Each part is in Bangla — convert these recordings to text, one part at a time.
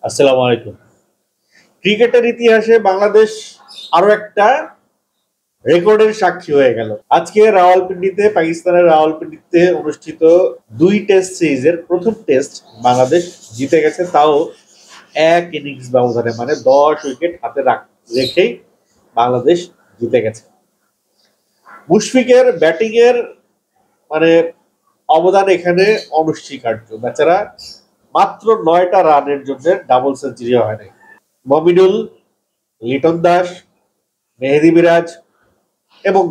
আসসালামু আলাইকুম। ক্রিকেটের ইতিহাসে বাংলাদেশ আরো একটা রেকর্ডের সাক্ষী হয়ে গেল। আজকে রাওয়ালপিন্ডিতে, পাকিস্তানের রাওয়ালপিন্ডিতে অনুষ্ঠিত 2 টেস্ট সিরিজের প্রথম টেস্ট বাংলাদেশ জিতে গেছে, তাও এক ইনিংস ব্যবধানে, মানে 10 উইকেট হাতে রেখেই বাংলাদেশ জিতে গেছে। মুশফিকের ব্যাটিং এর মানে অবদান এখানে অনস্বীকার্য। বেচারা মাত্র 9টা রানের জন্য ডাবল সেঞ্চুরি হয় নাই। মমিনুল, লিটন দাস, মেহেদী মিরাজ এবং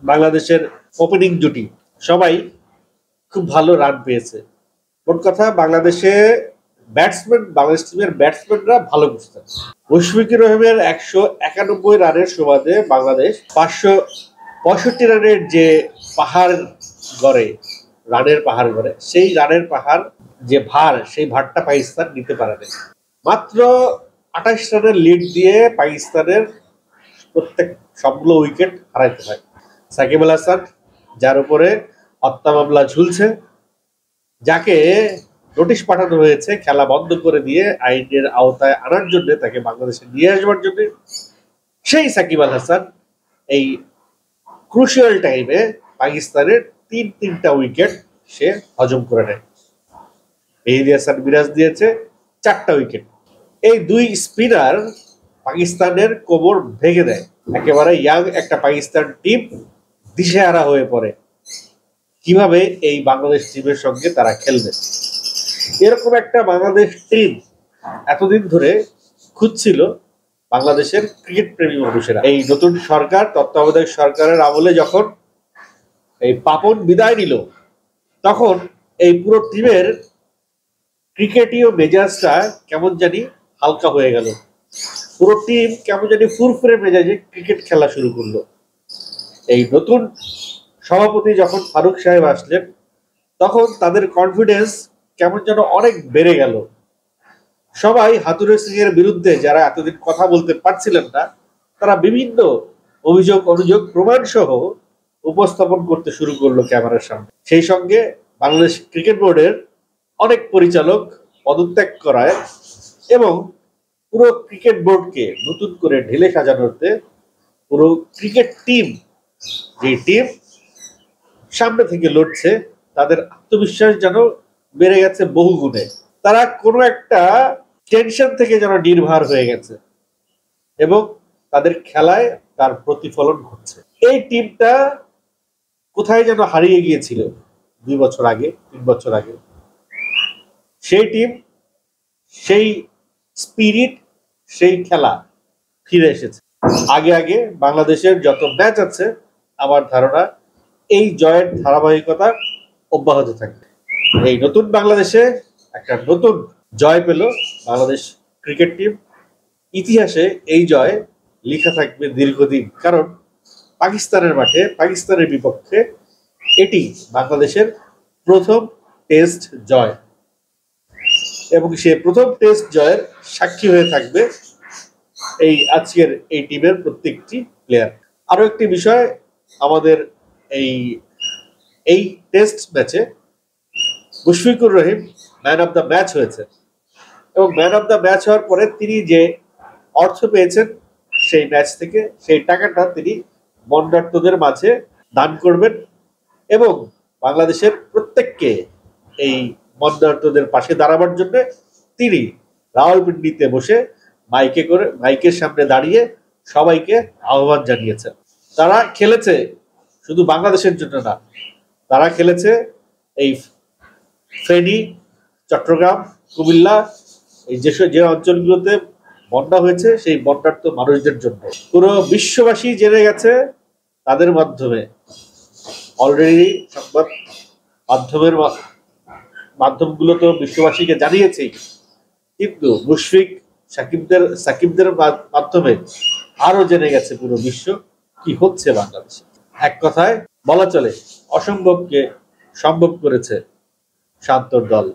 বাংলাদেশের ওপেনিং জুটি সবাই খুব ভালো রান পেয়েছে। মোট কথা, বাংলাদেশ টিমের ব্যাটসম্যানরা ভালো বুঝতেন। মুশফিকুর রহিমের 191 রানের সুবাদে বাংলাদেশ 565 রানের যে পাহাড় গড়ে, রানের পাহাড় গড়ে, সেই রানের পাহাড় যে ভার, সেই ভারটা পাকিস্তান নিতে পারে না। মাত্র 28 রানের লিড দিয়ে পাকিস্তানের সবগুলো উইকেট হারাইতে হয়। সাকিব আল হাসান, যার উপরে হত্যা মামলা ঝুলছে, যাকে নোটিশ পাঠানো হয়েছে খেলা বন্ধ করে দিয়ে আইনের আওতায় আনার জন্য, তাকে বাংলাদেশে নিয়ে আসবার জন্য, সেই সাকিব আল হাসান এই ক্রুশিয়াল টাইমে পাকিস্তানের তিনটা উইকেট সে হজম করে নেয়। মেহেদী হাসান মিরাজ দিয়েছে 4টা উইকেট। এই দুই স্পিনার পাকিস্তানের কোমর ভেঙে দেয়। একেবারে ইয়াং একটা পাকিস্তান টিম দিশেহারা হয়ে পড়ে কিভাবে এই বাংলাদেশ টিমের সঙ্গে তারা খেলবে। এরকম একটা বাংলাদেশ টিম এতদিন ধরে খুঁজছিল বাংলাদেশের ক্রিকেট প্রেমী মানুষেরা। এই নতুন সরকার, তত্ত্বাবধায়ক সরকারের আমলে যখন এই পাপন বিদায় নিল, তখন এই পুরো টিমের ক্রিকেটীয় মেজাজটা কেমন জানি হালকা হয়ে গেল। পুরো টিম কেমন জানি ফুরফুরে মেজাজে ক্রিকেট খেলা শুরু করলো। এই নতুন সভাপতি যখন ফারুক সাহেব আসলেন, তখন তাদের কনফিডেন্স কেমন যেন অনেক বেড়ে গেল। সবাই হাতুড়ে সিং এর বিরুদ্ধে, যারা এতদিন কথা বলতে পারছিলেন না, তারা বিভিন্ন অনুযোগ প্রমাণ সহ উপস্থাপন করতে শুরু করলো ক্যামেরার সামনে। সেই সঙ্গে বাংলাদেশ ক্রিকেট বোর্ডের অনেক পরিচালক পদত্যাগ করায় এবং পুরো ক্রিকেট বোর্ডকে নতুন করে ঢেলে সাজানোতে পুরো ক্রিকেট টিম, যে টিম সামনে থেকে লড়ছে, তাদের আত্মবিশ্বাস যেন বেড়ে গেছে বহু গুণে। তারা কোনো একটা টেনশন থেকে যেন নির্ভর হয়ে গেছে এবং তাদের খেলায় তার প্রতিফলন ঘটছে। এই টিমটা কোথায় যেন হারিয়ে গিয়েছিল 2 বছর আগে, 3 বছর আগে। সেই টিম, সেই স্পিরিট, সেই খেলা ফিরে এসেছে। আগে বাংলাদেশের যত ম্যাচ আছে, আমার ধারণা এই জয়ের ধারাবাহিকতা অব্যাহত থাকবে। এই নতুন বাংলাদেশে একটা নতুন জয় পেল বাংলাদেশ ক্রিকেট টিম। ইতিহাসে এই জয় লেখা থাকবে দীর্ঘদিন, কারণ পাকিস্তানের মাঠে, পাকিস্তানের বিপক্ষে এটি বাংলাদেশের প্রথম টেস্ট জয় এবং সে প্রথম টেস্ট জয়ের সাক্ষী হয়ে থাকবে এই আজকের এই টিমের প্রত্যেকটি প্লেয়ার। আরো একটি বিষয়, আমাদের এই টেস্ট ম্যাচে Mushfiqur Rahim man of the match হয়েছে এবং ম্যান অফ দ্য ম্যাচ হওয়ার পরে তিনি যে অর্থ পেয়েছেন সেই ম্যাচ থেকে, সেই টাকাটা তিনি বন্যার্তদের মাঝে দান করবেন এবং বাংলাদেশের প্রত্যেককে এই বন্যার্তদের পাশে দাঁড়াবার জন্য তিনি রাওয়ালপিন্ডিতে বসে মাইকের সামনে দাঁড়িয়ে সবাইকে আহ্বান জানিয়েছেন। তারা খেলেছে শুধু বাংলাদেশের জন্য না, তারা খেলেছে এই ফেনী, চট্টগ্রাম, কুমিল্লা, এই যে অঞ্চলগুলোতে বন্যা হয়েছে সেই বন্যার্ত মানুষদের জন্য। পুরো বিশ্ববাসী জেনে গেছে তাদের মাধ্যমে, অলরেডি সংবাদ মাধ্যমগুলো তো বিশ্ববাসীকে জানিয়েছেই, কিন্তু মুশফিক, সাকিবদের মাধ্যমে আরো জেনে গেছে পুরো বিশ্ব কি হচ্ছে বাংলাদেশে। এক কথায় বলা চলে, অসম্ভবকে সম্ভব করেছে শান্তর দল।